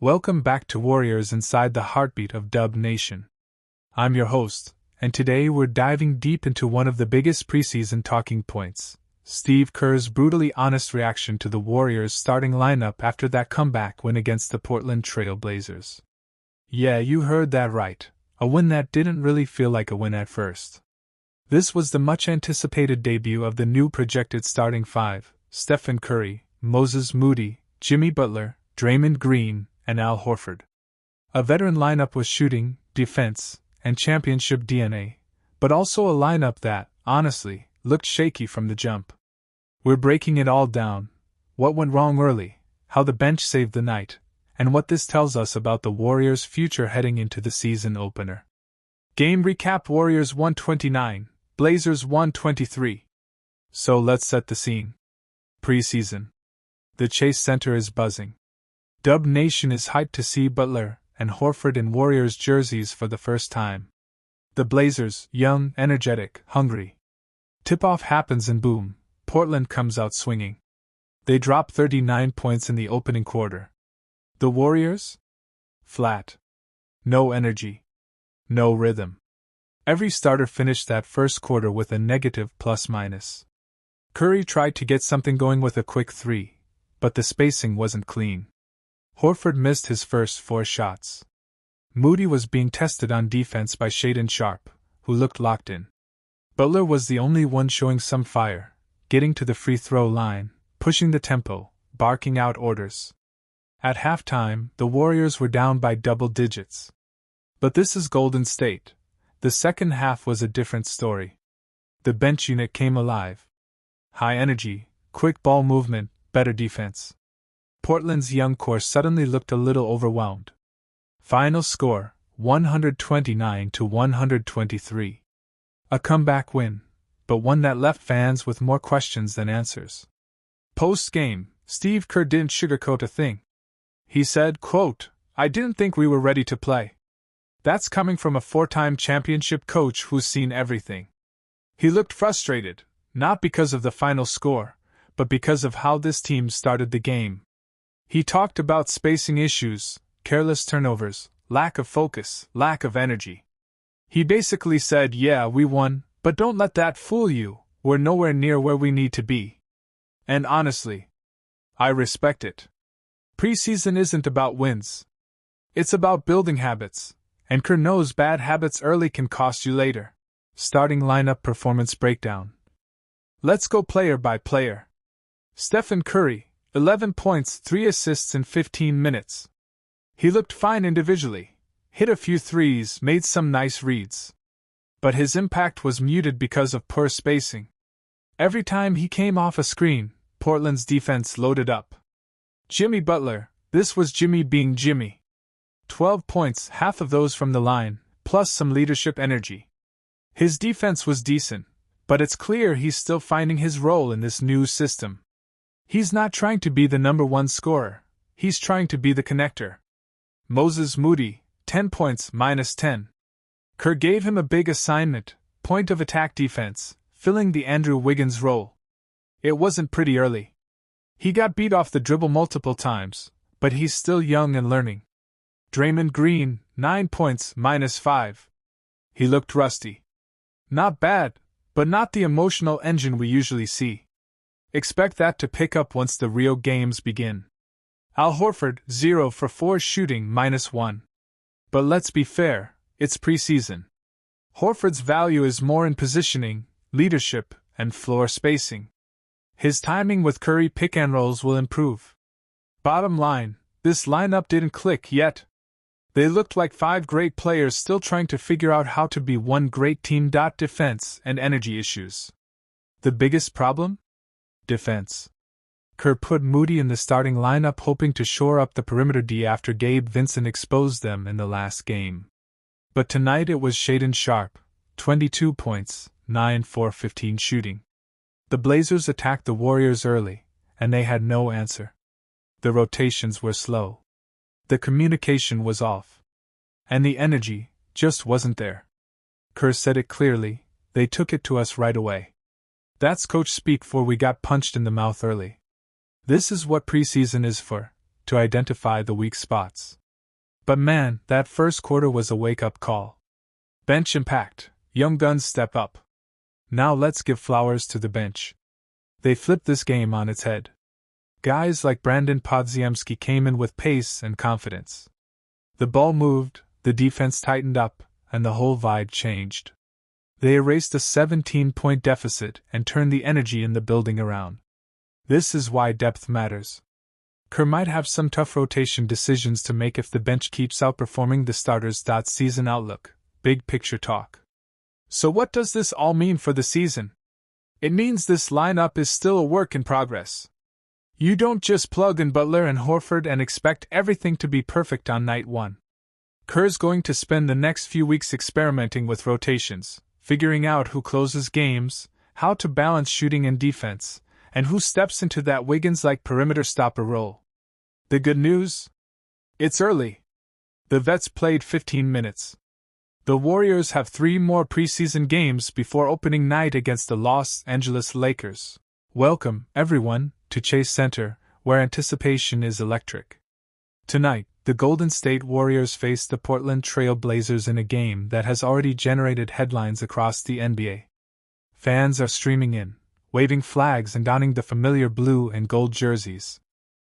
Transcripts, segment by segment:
Welcome back to Warriors Inside the Heartbeat of Dub Nation. I'm your host, and today we're diving deep into one of the biggest preseason talking points, Steve Kerr's brutally honest reaction to the Warriors' starting lineup after that comeback win against the Portland Trail Blazers. Yeah, you heard that right, a win that didn't really feel like a win at first. This was the much-anticipated debut of the new projected starting five: Steph Curry, Moses Moody, Jimmy Butler, Dreymond Green, and Al Horford. A veteran lineup with shooting, defense, and championship DNA, but also a lineup that, honestly, looked shaky from the jump. We're breaking it all down: what went wrong early, how the bench saved the night, and what this tells us about the Warriors' future heading into the season opener. Game recap: Warriors 129, Blazers 123. So let's set the scene. Preseason. The Chase Center is buzzing. Dub Nation is hyped to see Butler and Horford in Warriors jerseys for the first time. The Blazers, young, energetic, hungry. Tip-off happens and boom, Portland comes out swinging. They drop 39 points in the opening quarter. The Warriors? Flat. No energy. No rhythm. Every starter finished that first quarter with a negative plus-minus. Curry tried to get something going with a quick three, but the spacing wasn't clean. Horford missed his first 4 shots. Moody was being tested on defense by Shaedon Sharpe, who looked locked in. Butler was the only one showing some fire, getting to the free throw line, pushing the tempo, barking out orders. At halftime, the Warriors were down by double digits. But this is Golden State. The second half was a different story. The bench unit came alive. High energy, quick ball movement, better defense. Portland's young core suddenly looked a little overwhelmed. Final score, 129-123. A comeback win, but one that left fans with more questions than answers. Post-game, Steve Kerr didn't sugarcoat a thing. He said, quote, "I didn't think we were ready to play." That's coming from a 4-time championship coach who's seen everything. He looked frustrated, not because of the final score, but because of how this team started the game. He talked about spacing issues, careless turnovers, lack of focus, lack of energy. He basically said, yeah, we won, but don't let that fool you, we're nowhere near where we need to be. And honestly, I respect it. Preseason isn't about wins. It's about building habits, and Kerr knows bad habits early can cost you later. Starting lineup performance breakdown. Let's go player by player. Steph Curry, 11 points, 3 assists in 15 minutes. He looked fine individually, hit a few threes, made some nice reads. But his impact was muted because of poor spacing. Every time he came off a screen, Portland's defense loaded up. Jimmy Butler, this was Jimmy being Jimmy. 12 points, half of those from the line, plus some leadership energy. His defense was decent, but it's clear he's still finding his role in this new system. He's not trying to be the number one scorer, he's trying to be the connector. Moses Moody, 10 points, -10. Kerr gave him a big assignment, point of attack defense, filling the Andrew Wiggins role. It wasn't pretty early. He got beat off the dribble multiple times, but he's still young and learning. Dreymond Green, 9 points, -5. He looked rusty. Not bad, but not the emotional engine we usually see. Expect that to pick up once the real games begin. Al Horford, 0 for 4 shooting, -1. But let's be fair, it's preseason. Horford's value is more in positioning, leadership, and floor spacing. His timing with Curry pick-and-rolls will improve. Bottom line, this lineup didn't click yet. They looked like 5 great players still trying to figure out how to be one great team. Defense and energy issues. The biggest problem? Defense. Kerr put Moody in the starting lineup hoping to shore up the perimeter D after Gabe Vincent exposed them in the last game. But tonight it was Shaedon Sharpe, 22 points, 9 for 15 shooting. The Blazers attacked the Warriors early, and they had no answer. The rotations were slow. The communication was off. And the energy just wasn't there. Kerr said it clearly, they took it to us right away. That's coach speak for we got punched in the mouth early. This is what preseason is for, to identify the weak spots. But man, that first quarter was a wake-up call. Bench impact, young guns step up. Now let's give flowers to the bench. They flipped this game on its head. Guys like Brandon Podziemski came in with pace and confidence. The ball moved, the defense tightened up, and the whole vibe changed. They erased a 17-point deficit and turned the energy in the building around. This is why depth matters. Kerr might have some tough rotation decisions to make if the bench keeps outperforming the starters. Season outlook, big picture talk. So what does this all mean for the season? It means this lineup is still a work in progress. You don't just plug in Butler and Horford and expect everything to be perfect on night one. Kerr's going to spend the next few weeks experimenting with rotations, figuring out who closes games, how to balance shooting and defense, and who steps into that Wiggins-like perimeter stopper role. The good news? It's early. The vets played 15 minutes. The Warriors have 3 more preseason games before opening night against the Los Angeles Lakers. Welcome, everyone, to Chase Center, where anticipation is electric. Tonight, the Golden State Warriors face the Portland Trail Blazers in a game that has already generated headlines across the NBA. Fans are streaming in, waving flags and donning the familiar blue and gold jerseys.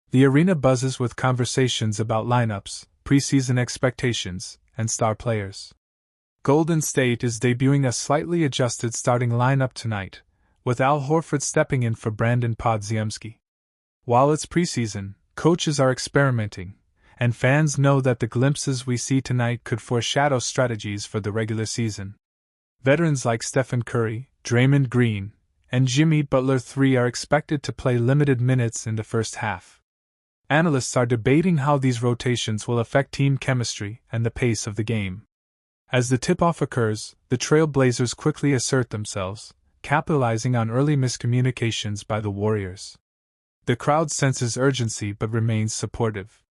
The arena buzzes with conversations about lineups, preseason expectations, and star players. Golden State is debuting a slightly adjusted starting lineup tonight, with Al Horford stepping in for Brandon Podziemski. While it's preseason, coaches are experimenting, and fans know that the glimpses we see tonight could foreshadow strategies for the regular season. Veterans like Steph Curry, Dreymond Green, and Jimmy Butler III are expected to play limited minutes in the first half. Analysts are debating how these rotations will affect team chemistry and the pace of the game. As the tip-off occurs, the Trail Blazers quickly assert themselves, capitalizing on early miscommunications by the Warriors. The crowd senses urgency but remains supportive.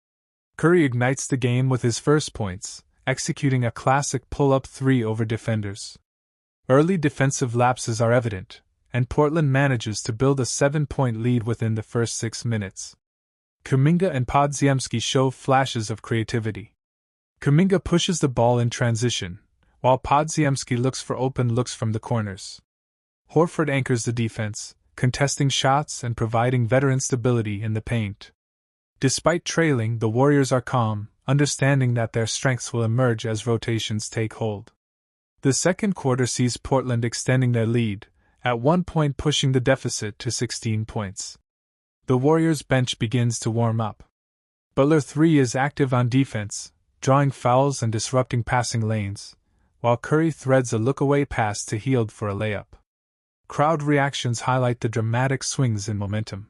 Curry ignites the game with his first points, executing a classic pull-up 3 over defenders. Early defensive lapses are evident, and Portland manages to build a 7-point lead within the first 6 minutes. Kuminga and Podziemski show flashes of creativity. Kuminga pushes the ball in transition, while Podziemski looks for open looks from the corners. Horford anchors the defense, contesting shots and providing veteran stability in the paint. Despite trailing, the Warriors are calm, understanding that their strengths will emerge as rotations take hold. The second quarter sees Portland extending their lead, at one point pushing the deficit to 16 points. The Warriors' bench begins to warm up. Butler III is active on defense, drawing fouls and disrupting passing lanes, while Curry threads a look-away pass to Hield for a layup. Crowd reactions highlight the dramatic swings in momentum.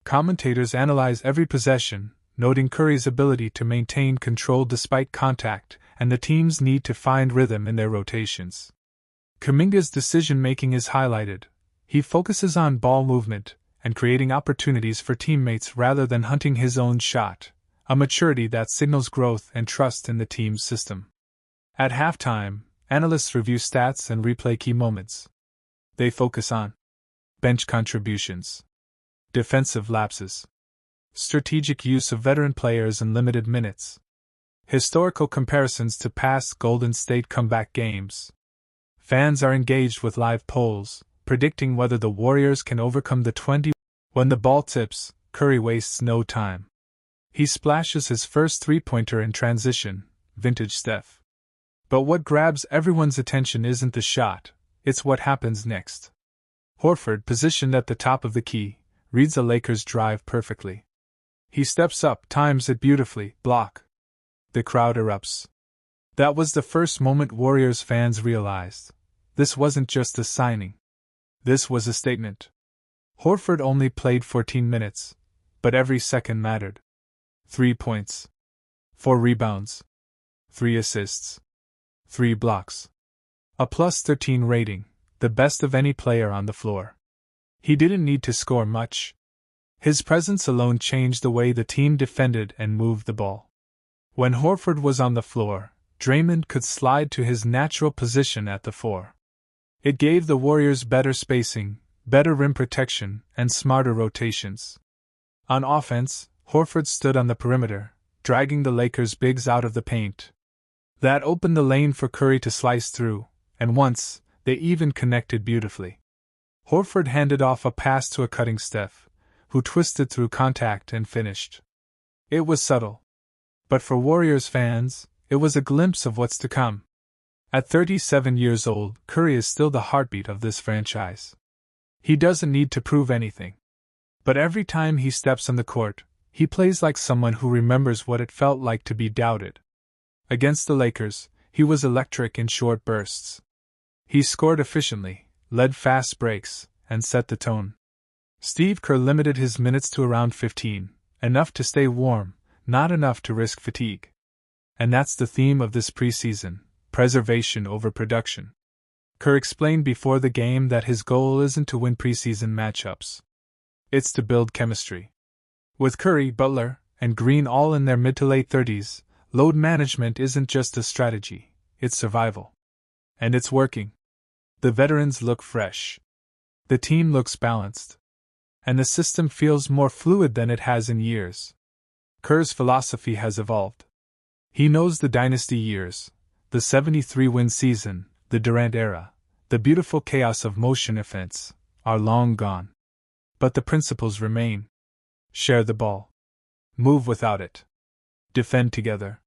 Commentators analyze every possession, noting Curry's ability to maintain control despite contact and the team's need to find rhythm in their rotations. Kuminga's decision-making is highlighted. He focuses on ball movement and creating opportunities for teammates rather than hunting his own shot, a maturity that signals growth and trust in the team's system. At halftime, analysts review stats and replay key moments. They focus on bench contributions, defensive lapses, strategic use of veteran players in limited minutes, historical comparisons to past Golden State comeback games. Fans are engaged with live polls, predicting whether the Warriors can overcome the 20. When the ball tips, Curry wastes no time. He splashes his first three-pointer in transition, vintage Steph. But what grabs everyone's attention isn't the shot, it's what happens next. Horford, positioned at the top of the key, reads a Lakers drive perfectly. He steps up, times it beautifully, block. The crowd erupts. That was the first moment Warriors fans realized. This wasn't just a signing. This was a statement. Horford only played 14 minutes, but every second mattered. 3 points. 4 rebounds. 3 assists. 3 blocks. A +13 rating, the best of any player on the floor. He didn't need to score much. His presence alone changed the way the team defended and moved the ball. When Horford was on the floor, Dreymond could slide to his natural position at the 4. It gave the Warriors better spacing, better rim protection, and smarter rotations. On offense, Horford stood on the perimeter, dragging the Lakers' bigs out of the paint. That opened the lane for Curry to slice through, and once, they even connected beautifully. Horford handed off a pass to a cutting Steph, who twisted through contact and finished. It was subtle. But for Warriors fans, it was a glimpse of what's to come. At 37 years old, Curry is still the heartbeat of this franchise. He doesn't need to prove anything. But every time he steps on the court, he plays like someone who remembers what it felt like to be doubted. Against the Lakers, he was electric in short bursts. He scored efficiently, led fast breaks, and set the tone. Steve Kerr limited his minutes to around 15, enough to stay warm, not enough to risk fatigue. And that's the theme of this preseason: preservation over production. Kerr explained before the game that his goal isn't to win preseason matchups. It's to build chemistry. With Curry, Butler, and Green all in their mid to late 30s, load management isn't just a strategy, it's survival. And it's working. The veterans look fresh. The team looks balanced. And the system feels more fluid than it has in years. Kerr's philosophy has evolved. He knows the dynasty years, the 73-win season, the Durant era, the beautiful chaos of motion offense, are long gone. But the principles remain. Share the ball. Move without it. Defend together.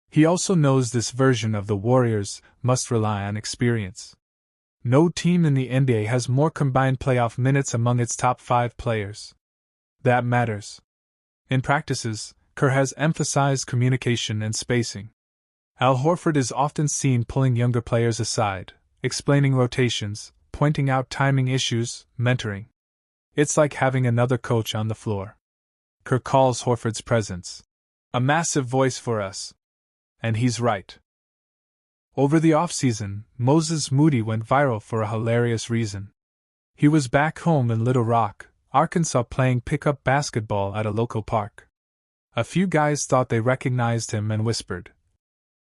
He also knows this version of the Warriors must rely on experience. No team in the NBA has more combined playoff minutes among its top 5 players. That matters. In practices, Kerr has emphasized communication and spacing. Al Horford is often seen pulling younger players aside, explaining rotations, pointing out timing issues, mentoring. It's like having another coach on the floor. Kerr calls Horford's presence a massive voice for us. And he's right. Over the off-season, Moses Moody went viral for a hilarious reason. He was back home in Little Rock, Arkansas, playing pickup basketball at a local park. A few guys thought they recognized him and whispered,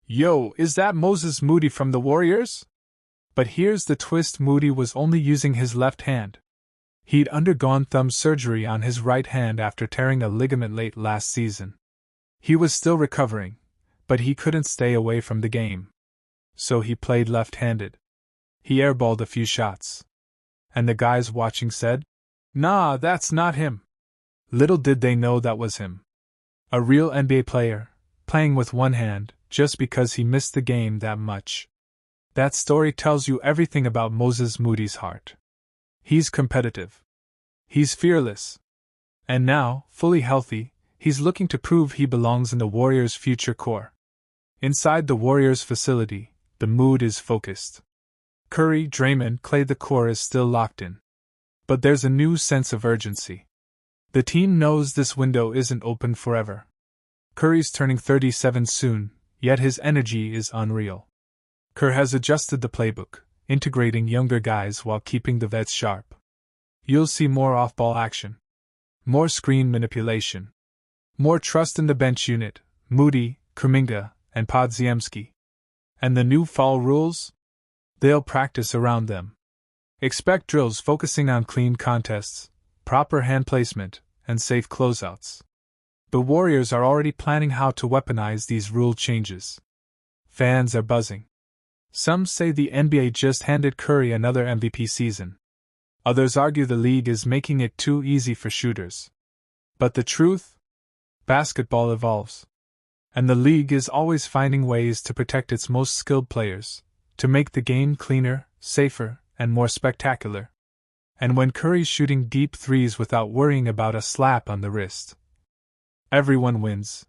"Yo, is that Moses Moody from the Warriors?" But here's the twist: Moody was only using his left hand. He'd undergone thumb surgery on his right hand after tearing a ligament late last season. He was still recovering, but he couldn't stay away from the game. So he played left-handed. He airballed a few shots. And the guys watching said, "Nah, that's not him." Little did they know that was him. A real NBA player, playing with one hand, just because he missed the game that much. That story tells you everything about Moses Moody's heart. He's competitive. He's fearless. And now, fully healthy, he's looking to prove he belongs in the Warriors' future core. Inside the Warriors' facility, the mood is focused. Curry, Dreymond, Clay, the core is still locked in. But there's a new sense of urgency. The team knows this window isn't open forever. Curry's turning 37 soon, yet his energy is unreal. Kerr has adjusted the playbook, integrating younger guys while keeping the vets sharp. You'll see more off-ball action. More screen manipulation. More trust in the bench unit: Moody, Kuminga, and Podziemski. And the new foul rules? They'll practice around them. Expect drills focusing on clean contests, proper hand placement, and safe closeouts. The Warriors are already planning how to weaponize these rule changes. Fans are buzzing. Some say the NBA just handed Curry another MVP season. Others argue the league is making it too easy for shooters. But the truth? Basketball evolves. And the league is always finding ways to protect its most skilled players, to make the game cleaner, safer, and more spectacular. And when Curry's shooting deep threes without worrying about a slap on the wrist, everyone wins.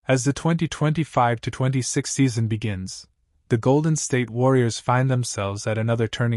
As the 2025-26 season begins, the Golden State Warriors find themselves at another turning